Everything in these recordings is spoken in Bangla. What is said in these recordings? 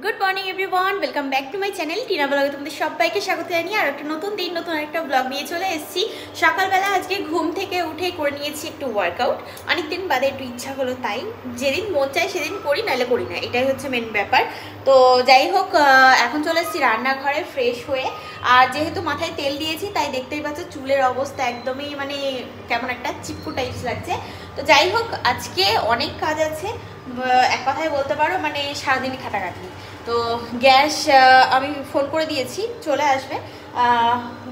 Good morning everyone, welcome back to my channel Tina ব্লগে তোমাদের সবাইকে স্বাগত জানিয়ে আর একটা নতুন দিন নতুন একটা ব্লগ নিয়ে চলে এসেছি। সকালবেলা আজকে ঘুম থেকে উঠে করে নিয়েছি একটু ওয়ার্কআউট। অনেকদিন বাদে একটু ইচ্ছা হলো, তাই যেদিন মন চাই সেদিন করি, নাহলে করি না, এটাই হচ্ছে মেন ব্যাপার। তো যাই হোক, এখন চলে এসেছি রান্নাঘরে ফ্রেশ হয়ে। আর যেহেতু মাথায় তেল দিয়েছি তাই দেখতেই পাচ্ছ চুলের অবস্থা একদমই মানে কেমন একটা চিপকু টাইপস লাগছে। তো যাই হোক, আজকে অনেক কাজ আছে, এক কথায় বলতে পারো মানে সারাদিনই খাটাখাটি। তো গ্যাস আমি ফোন করে দিয়েছি, চলে আসবে,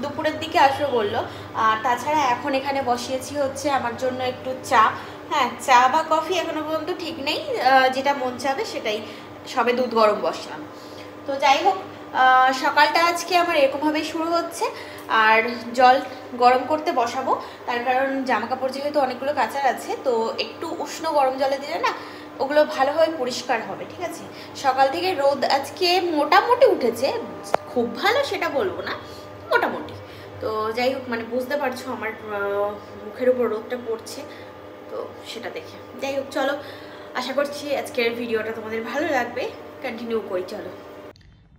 দুপুরের দিকে আসবে বললো। আর তাছাড়া এখন এখানে বসিয়েছি হচ্ছে আমার জন্য একটু চা। হ্যাঁ, চা বা কফি এখনো পর্যন্ত ঠিক নেই, যেটা মন চাবে সেটাই, সবে দুধ গরম বসলাম। তো যাই হোক, সকালটা আজকে আমার এরকমভাবেই শুরু হচ্ছে। আর জল গরম করতে বসাবো, তার কারণ জামা কাপড় যেহেতু অনেকগুলো কাচার আছে, তো একটু উষ্ণ গরম জলে দিলে না ওগুলো ভালোভাবে পরিষ্কার হবে। ঠিক আছে, সকাল থেকে রোদ আজকে মোটামুটি উঠেছে, খুব ভালো সেটা বলবো না, মোটামুটি। তো যাই হোক, মানে বুঝতে পারছো আমার মুখের উপর রোদটা পড়ছে, তো সেটা দেখে যাই হোক চলো, আশা করছি আজকের ভিডিওটা তোমাদের ভালো লাগবে, কন্টিনিউ করি চলো।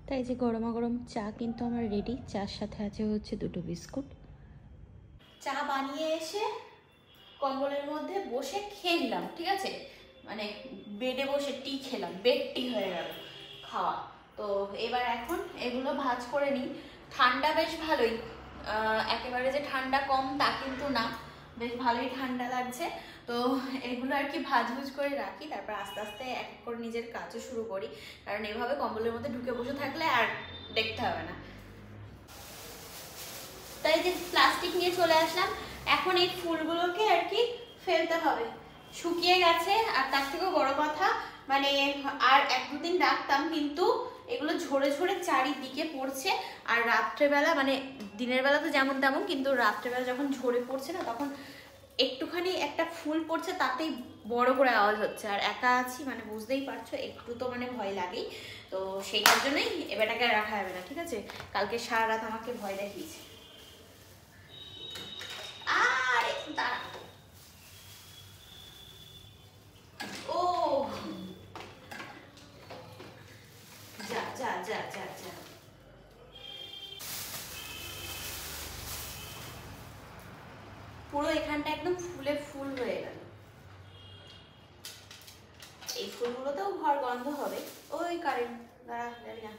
তাই যে গরমা গরম চা কিন্তু আমার রেডি, চার সাথে আছে হচ্ছে দুটো বিস্কুট। চা বানিয়ে এসে কম্বলের মধ্যে বসে খেয়ে নিলাম। ঠিক আছে, মানে বেডে বসে টি খেলাম, বেড টি হয়ে গেল খাওয়া। তো এবার এখন এগুলো ভাজ করে নিই। ঠান্ডা বেশ ভালোই, একেবারে যে ঠান্ডা কম তা কিন্তু না, বেশ ভালোই ঠান্ডা লাগছে। তো এগুলো আর কি ভাজভুজ করে রাখি, তারপর আস্তে আস্তে এক এক করে নিজের কাজও শুরু করি, কারণ এভাবে কম্বলের মধ্যে ঢুকে বসে থাকলে আর দেখতে হবে না। তাই যে প্লাস্টিক নিয়ে চলে আসলাম। এখন এই ফুলগুলোকে আর কি ফেলতে হবে, শুকিয়ে গেছে। আর তার থেকেও বড় কথা, মানে আর এক দুদিন রাখতাম, কিন্তু এগুলো ঝরে ঝরে চারিদিকে পড়ছে। আর রাত্রেবেলা মানে দিনের বেলা তো যেমন তেমন, কিন্তু রাত্রেবেলা যখন ঝরে পড়ছে না, তখন একটুখানি একটা ফুল পড়ছে তাতেই বড় করে আওয়াজ হচ্ছে। আর একা আছি মানে বুঝতেই পারছো, একটু তো মানে ভয় লাগেই। তো সেইটার জন্যই এবারটাকে রাখা যাবে না। ঠিক আছে, কালকে সারা রাত আমাকে ভয় দেখিয়েছে। ও যা যা যা যা যা, পুরো এখানটা একদম ফুলে ফুল হয়ে গেল। এই ফুলগুলোতেও ঘর গন্ধ হবে। ওই কারেন্ট, দাঁড়া যাবি না।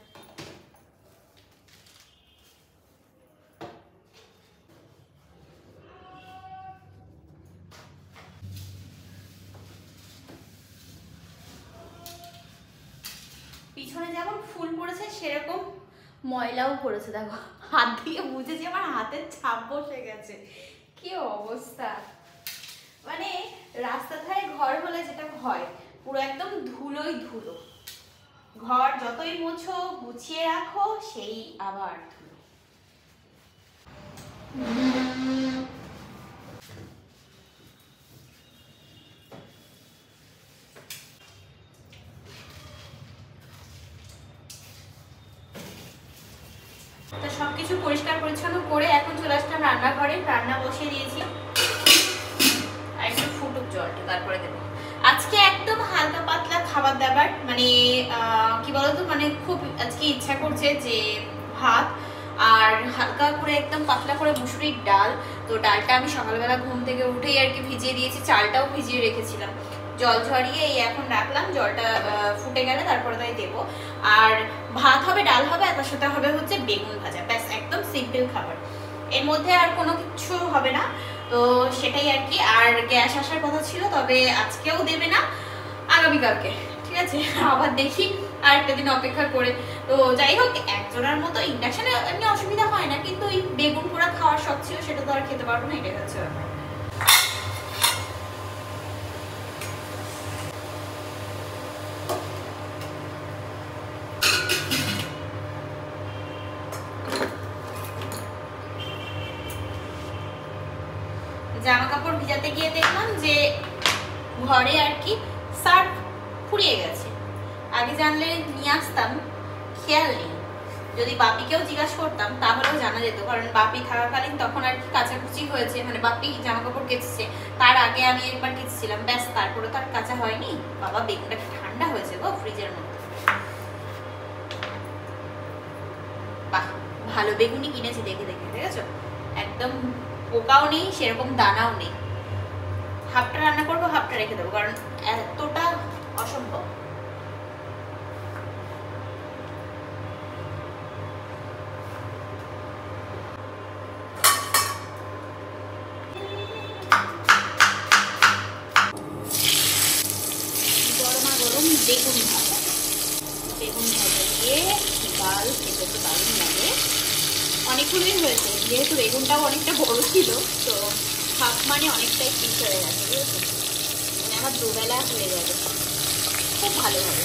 পিছনে যেমন ফুল পড়েছে সেরকম ময়লাও পড়েছে, দেখো হাত দিয়ে বুঝেছি আমার হাতের ছাপ বসে গেছে। কি অবস্থা, মানে রাস্তার ধারে ঘর হলে যেটা হয়, পুরো একদম ধুলোই ধুলো। ঘর যতই মুছো গুছিয়ে রাখো, সেই আবার ধুলো। তো সবকিছু পরিষ্কার পরিচ্ছন্ন করে এখন চলে আসলাম রান্নাঘরে, রান্না বসিয়ে দিয়েছি। আর একটু ফুটুক জলটা, তারপরে দেবো। আজকে একদম হালকা পাতলা খাবার দাবার, মানে কি বলতো, মানে খুব আজকে ইচ্ছা করছে যে ভাত আর হালকা করে একদম পাতলা করে মুসুরির ডাল। তো ডালটা আমি সকালবেলা ঘুম থেকে উঠেই আর কি ভিজিয়ে দিয়েছি, চালটাও ভিজিয়ে রেখেছিলাম, জল ঝরিয়ে এই এখন রাখলাম, জলটা ফুটে গেলে তারপরে তাই দেবো। আর ভাত হবে, ডাল হবে, আর তার সাথে হবে হচ্ছে বেগুন ভাজা, ব্যাস একদম সিম্পল খাবার, এর মধ্যে আর কোনো কিছু হবে না। তো সেটাই আর কি। আর গ্যাস আসার কথা ছিল, তবে আজকেও দেবে না, আগামীকালকে। ঠিক আছে, আবার দেখি আর একটা দিন অপেক্ষা করে। তো যাই হোক, একজনের মতো ইন্ডাকশনে এমনি অসুবিধা হয় না, কিন্তু ওই বেগুন পোড়া খাওয়ার শখ ছিল, সেটা তো আর খেতে পারবো না, এটাই হচ্ছে ব্যাপার। জামা কাপড় ভিজাতে গিয়ে দেখলাম যে ঘরে আর কি সার্ফ ফুরিয়ে গেছে। আগে জানলে নিয়ে আসতাম, খেয়াল নেই। যদি বাপিকেও জিজ্ঞাসা করতাম তাহলেও জানা যেত, কারণ বাপি থাকাকালীন তখন আর কি কাচাকুচি হয়েছে, মানে বাপি জামা কাপড় কেচেছে, তার আগে আমি একবার কেচেছিলাম, ব্যাস, তারপরে তো আর কাচা হয়নি। বাবা বেগুনটা ঠান্ডা হয়েছে গো ফ্রিজের মধ্যে। ভালো বেগুনি কিনেছি দেখে দেখে, ঠিক আছে? একদম পোকাও নেই, সেরকম দানাও নেই। হাফটা রান্না করবো, হাফটা রেখে দেবো, কারণ এতটা অসম্ভব। গরমা গরম বেগুন ভাজা, বেগুন ভাজা দিয়ে ডাল খেতে তো দারুণ লাগে। অনেকগুলোই হয়েছে, যেহেতু বেগুনটাও অনেকটা বড় ছিল, তো হাফ মানে অনেকটাই পিস হয়ে গেছে, বুঝেছো? মানে আমার দুবেলা হয়ে যাবে, খুব ভালো হবে।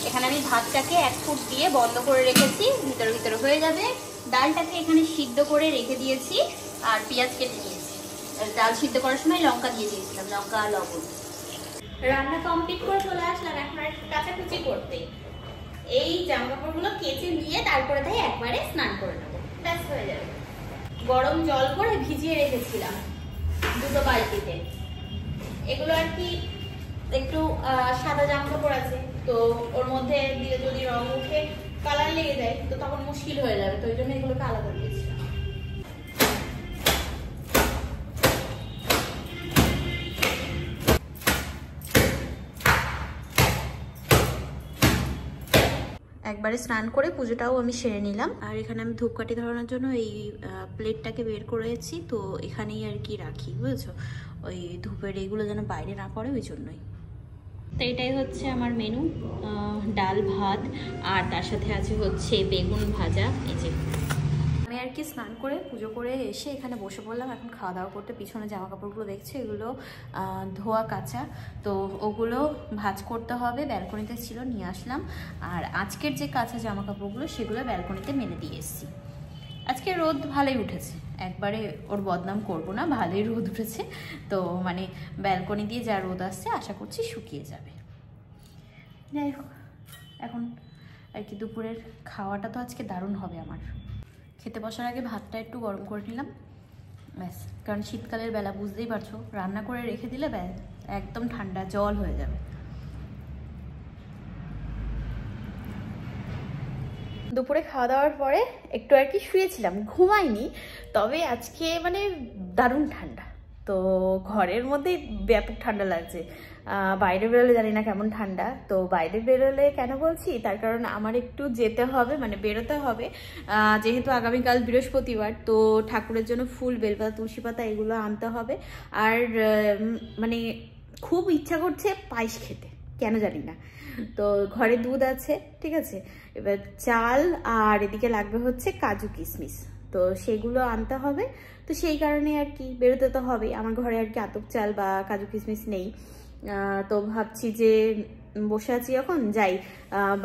এখানে আমি ভাতটাকে 1 ফুট দিয়ে বন্ধ করে রেখেছি, ভিতরে ভিতরে হয়ে যাবে। ডালটাকে এখানে সিদ্ধ করে রেখে দিয়েছি, আর পেঁয়াজ কেটে নিয়েছি। ডাল সিদ্ধ করার সময় লঙ্কা দিয়ে দিয়েছিলাম, লঙ্কা আর লবণ। রান্না কমপ্লিট করে চলে আসলাম এখন আর কাচাকুচি করতে। এই জামা কাপড়গুলো কেচে নিয়ে তারপরে তাই একবারে স্নান করে নেবো, ব্যাস হয়ে যাবে। গরম জল করে ভিজিয়ে রেখেছিলাম 2 বালতিতে। এগুলো আর কি একটু সাদা জামা কাপড় আছে, তো ওর মধ্যে দিলে যদি রং উঠে কালার লেগে যায় তো তখন মুশকিল হয়ে যাবে, তো ওই জন্য এগুলোকে আলাদা দিয়েছিলাম। একবারে স্নান করে পুজোটাও আমি সেরে নিলাম। আর এখানে আমি ধূপকাঠি ধরানোর জন্য এই প্লেটটাকে বের করেছি, তো এখানেই আর কি রাখি, বুঝেছো? ওই ধূপের এইগুলো যেন বাইরে না পড়ে, ওই জন্যই। তো এটাই হচ্ছে আমার মেনু, ডাল ভাত, আর তার সাথে আছে হচ্ছে বেগুন ভাজা। এই যে আমি আর কি স্নান করে পুজো করে এসে এখানে বসে পড়লাম এখন খাওয়া দাওয়া করতে। পিছনে জামা কাপড়গুলো দেখছে, এগুলো ধোয়া কাচা, তো ওগুলো ভাঁজ করতে হবে। ব্যালকনিতে ছিল, নিয়ে আসলাম। আর আজকের যে কাঁচা জামা কাপড়গুলো সেগুলো ব্যালকনিতে মেলে দিয়ে এসেছি। আজকে রোদ ভালোই উঠেছে, একবারে ওর বদনাম করব না, ভালোই রোদ উঠেছে। তো মানে ব্যালকনি দিয়ে যা রোদ আসছে আশা করছি শুকিয়ে যাবে। যাই হোক, এখন আর কি দুপুরের খাওয়াটা তো আজকে দারুণ হবে আমার। খেতে বসার আগে ভাতটা একটু গরম করে নিলাম, ব্যাস। কারণ শীতকালের বেলা বুঝতেই পারছো, রান্না করে রেখে দিলে ব্যাস একদম ঠান্ডা জল হয়ে যাবে। দুপুরে খাওয়া দাওয়ার পরে একটু আর কি শুয়েছিলাম, ঘুমাইনি। তবে আজকে মানে দারুণ ঠান্ডা, তো ঘরের মধ্যে ব্যাপক ঠান্ডা লাগছে। বাইরে বেরোলে জানি না কেমন ঠান্ডা। তো বাইরে বেরোলে কেন বলছি, তার কারণ আমার একটু যেতে হবে, মানে বেরোতে হবে। যেহেতু আগামীকাল বৃহস্পতিবার, তো ঠাকুরের জন্য ফুল, বেলপাতা, তুলসী পাতা এগুলো আনতে হবে। আর মানে খুব ইচ্ছা করছে পায়েস খেতে, কেন জানি না। তো ঘরে দুধ আছে, ঠিক আছে, এবার চাল আর এদিকে লাগবে হচ্ছে কাজু কিশমিশ, তো সেগুলো আনতে হবে। তো সেই কারণে আর কি বেরোতে তো হবে। আমার ঘরে আর কি আতপ চাল বা কাজু কিশমিশ নেই, তো ভাবছি যে বসে আছি যখন যাই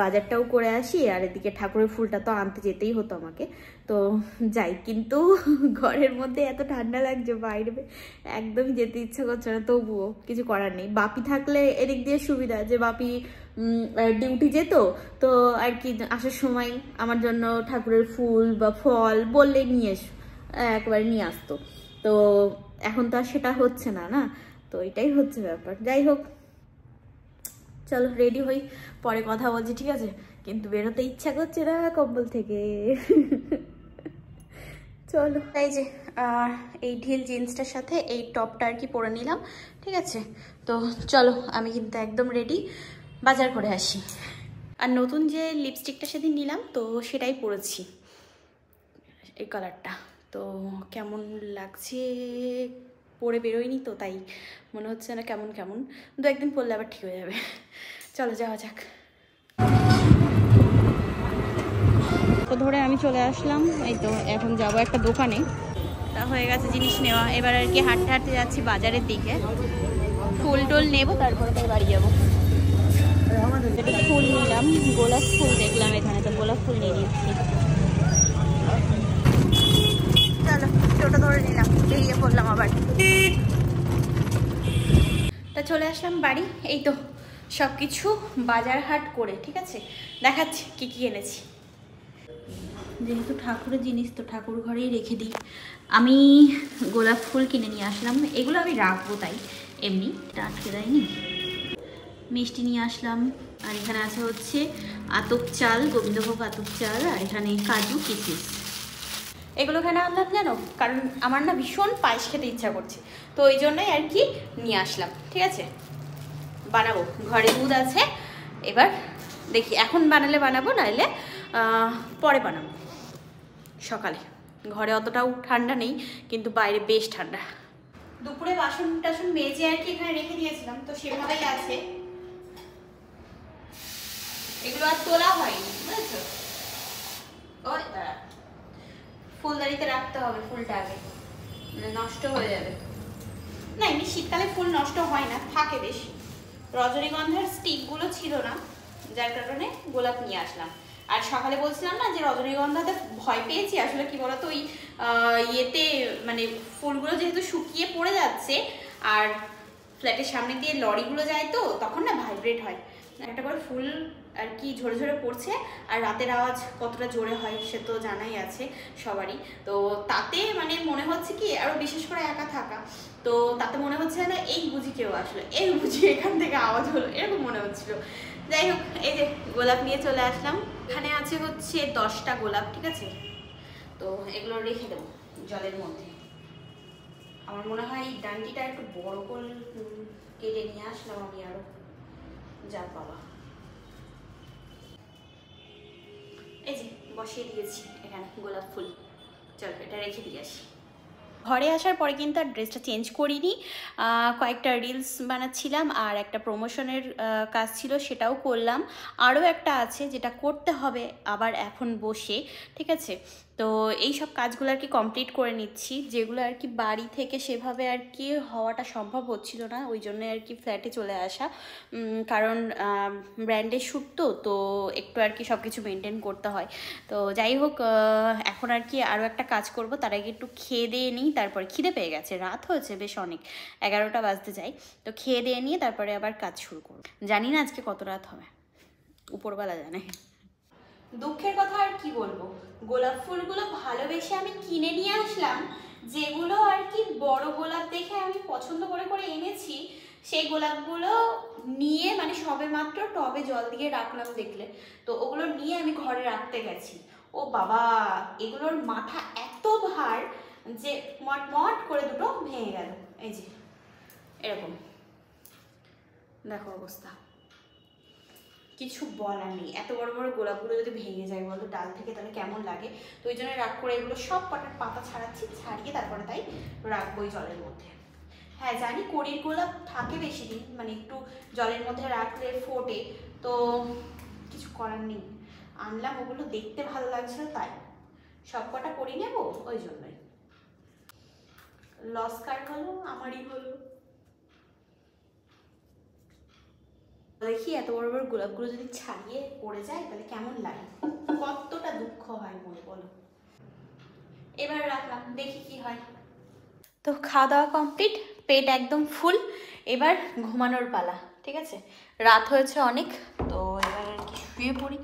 বাজারটাও করে আসি, আর এদিকে ঠাকুরের ফুলটা তো আনতে যেতেই হতো আমাকে, তো যাই। কিন্তু ঘরের মধ্যে এত ঠান্ডা লাগছে, বাইরে একদমই যেতে ইচ্ছা করছে না। তবুও কিছু করার নেই। বাপি থাকলে এদিক দিয়ে সুবিধা, যে বাপি ডিউটি যেত, তো আর কি আসার সময় আমার জন্য ঠাকুরের ফুল বা ফল বললে নিয়ে একবারে নিয়ে আসতো। তো এখন তো আর সেটা হচ্ছে না, না? তো এটাই হচ্ছে ব্যাপার। যাই হোক, চলো রেডি হই, পরে কথা বলছি, ঠিক আছে? কিন্তু বেরোতে ইচ্ছা করছে না কম্বল থেকে। চলো, তাই যে এই ঢিল জিন্সটার সাথে এই টপটা আর কি পরে নিলাম, ঠিক আছে? তো চলো, আমি কিন্তু একদম রেডি, বাজার করে আসি। আর নতুন যে লিপস্টিকটা সেদিন নিলাম, তো সেটাই পরেছি, এই কালারটা। তো কেমন লাগছে, পরে বেরোয়নি তো, তাই মনে হচ্ছে না কেমন কেমন। 2-1 দিন পরলে আবার ঠিক হয়ে যাবে। চলো যাওয়া যাক। তো ধরে আমি চলে আসলাম, এই তো এখন যাবো একটা দোকানে। তা হয়ে গেছে জিনিস নেওয়া, এবার আর কি হাঁটতে হাঁটতে যাচ্ছি বাজারের দিকে। ফুল টুল নেবো, তারপরে তাই বাড়ি যাবো। একটা ফুল নিলাম, গোলাপ ফুল দেখলাম এখানে, তো গোলাপ ফুল নিয়ে নিচ্ছি। চলো, টোটো ধরে নিলাম, বেরিয়ে পড়লাম আবার। তা চলে আসলাম বাড়ি, এই তো সব কিছু বাজার হাট করে, ঠিক আছে? দেখাচ্ছি কি কি এনেছি। যেহেতু ঠাকুরের জিনিস, তো ঠাকুর ঘরেই রেখে দিই। আমি গোলাপ ফুল কিনে নিয়ে আসলাম, এগুলো আমি রাখবো, তাই এমনি আটকে দেয়নি। মিষ্টি নিয়ে আসলাম, আর এখানে আছে হচ্ছে আতপ চাল, গোবিন্দভোগ আতপ চাল, আর এখানে কাজু কিশমিশ। এগুলো কেন আনলাম জানো? কারণ আমার না ভীষণ পায়েস খেতে ইচ্ছা করছে, তো ওই জন্যই আর কি নিয়ে আসলাম। ঠিক আছে, বানাবো, ঘরে দুধ আছে। এবার দেখি, এখন বানালে বানাবো, নাহলে পরে বানাবো সকালে। ঘরে অতটাও ঠান্ডা নেই, কিন্তু বাইরে বেশ ঠান্ডা। দুপুরে বাসন টাসন মেজে আর কি এখানে রেখে দিয়েছিলাম, তো সেভাবেই আছে। এগুলো আর তোলা হয়নি, বুঝেছো? ওই দাঁড়া, ফুলদানিতে রাখতে হবে ফুলটা আগে, নষ্ট হয়ে যাবে। না, এমনি শীতকালে ফুল নষ্ট হয় না, থাকে বেশ। রজনীগন্ধার স্টিকগুলো ছিল না, যার কারণে গোলাপ নিয়ে আসলাম। আর সকালে বলছিলাম না যে রজনীগন্ধাতে ভয় পেয়েছি, আসলে কি বলতো, ওই ইয়েতে মানে ফুলগুলো যেহেতু শুকিয়ে পড়ে যাচ্ছে, আর ফ্ল্যাটের সামনে দিয়ে লরিগুলো যায়, তো তখন না ভাইব্রেট হয় একটা করে ফুল আর কি, ঝরে ঝরে পড়ছে। আর রাতের আওয়াজ কতটা জোরে হয় সে তো জানাই আছে সবারই। তো তাতে মানে মনে হচ্ছে কি, আরও বিশেষ করে একা থাকা, তো তাতে মনে হচ্ছে না এই বুঝি কেউ আসলে, এই বুঝি এখান থেকে আওয়াজ হলো, এরকম মনে হচ্ছিল। যাই হোক, এই যে গোলাপ নিয়ে চলে আসলাম। এখানে আছে হচ্ছে 10টা গোলাপ, ঠিক আছে? তো এগুলো রেখে দেবো জলের মধ্যে। আমার মনে হয় এই ডান্ডিটা একটু বড় করে কেটে নিয়ে আসলাম আমি আরো, যা বাবা। এই যে বসিয়ে দিয়েছি এখানে গোলাপ ফুল, চল এটা রেখে দিয়ে আসি। ঘরে আসার পরে কিন্তু আর ড্রেসটা চেঞ্জ করিনি, কয়েকটা রিলস বানাচ্ছিলাম, আর একটা প্রমোশনের কাজ ছিল সেটাও করলাম। আরও একটা আছে যেটা করতে হবে আবার এখন বসে, ঠিক আছে? তো এই সব কাজগুলো আর কি কমপ্লিট করে নিচ্ছি, যেগুলো আর কি বাড়ি থেকে সেভাবে আর কি হওয়াটা সম্ভব হচ্ছিল না, ওই জন্য আর কি ফ্ল্যাটে চলে আসা। কারণ ব্র্যান্ডের শ্যুট তো একটু আর কি সব কিছু মেনটেন করতে হয়। তো যাই হোক, এখন আর কি আরও একটা কাজ করব, তার আগে একটু খেয়ে দিয়ে নিই, তারপরে খিদে পেয়ে গেছে, রাত হয়েছে বেশ অনেক, 11টা বাজতে যাই। তো খেয়ে দিয়ে নিয়ে তারপরে আবার কাজ শুরু করব। জানি না আজকে কত রাত হবে, উপরবেলা জানে। দুঃখের কথা আর কি বলবো, গোলাপ ফুলগুলো ভালোবেসে আমি কিনে নিয়ে আসলাম, যেগুলো আর কি বড় গোলাপ দেখে আমি পছন্দ করে করে এনেছি, সেই গোলাপগুলো নিয়ে মানে সবে মাত্র টবে জল দিয়ে রাখলাম দেখলে, তো ওগুলো নিয়ে আমি ঘরে রাখতে গেছি। ও বাবা, এগুলোর মাথা এত ভার যে মট মট করে দুটো ভেঙে গেল। এই যে এরকম দেখো অবস্থা, কিছু বলার নেই। এত বড় বড় গোলাপগুলো যদি ভেঙে যায় বলো ডাল থেকে, তাহলে কেমন লাগে? তো ওই জন্য রাগ করে এগুলো সব কটার পাতা ছাড়াচ্ছি, ছাড়িয়ে তারপরে তাই রাখবো জলের মধ্যে। হ্যাঁ জানি কড়ির গোলাপ থাকে বেশি দিন, মানে একটু জলের মধ্যে রাখলে ফোটে, তো কিছু করার নেই। আনলাম, ওগুলো দেখতে ভালো লাগছিল তাই সব কটা করি নেব, ওই জন্যই। লস কার হলো, আমারই হলো। দেখি এত বড় বড় গোলাপগুলো যদি ছাড়িয়ে পড়ে যায় তাহলে কেমন লাগে, কতটা দুঃখ হয় মনে, বলো। এবার রাখলাম, দেখি কি হয়। তো খাওয়া দাওয়া কমপ্লিট, পেট একদম ফুল, এবার ঘুমানোর পালা, ঠিক আছে? রাত হয়েছে অনেক, তো এবার আর কি শুয়ে পড়ি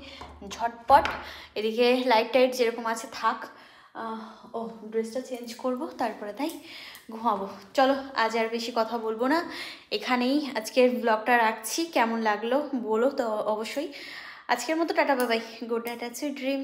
ঝটপট। এদিকে লাইট টাইট যেরকম আছে থাক, ও ড্রেসটা চেঞ্জ করব, তারপরে তাই ঘুমাবো। চলো আজ আর বেশি কথা বলবো না, এখানেই আজকের ব্লগটা রাখছি। কেমন লাগলো বলো তো অবশ্যই। আজকের মতো tata, bye bye, good night, আছে ড্রিম।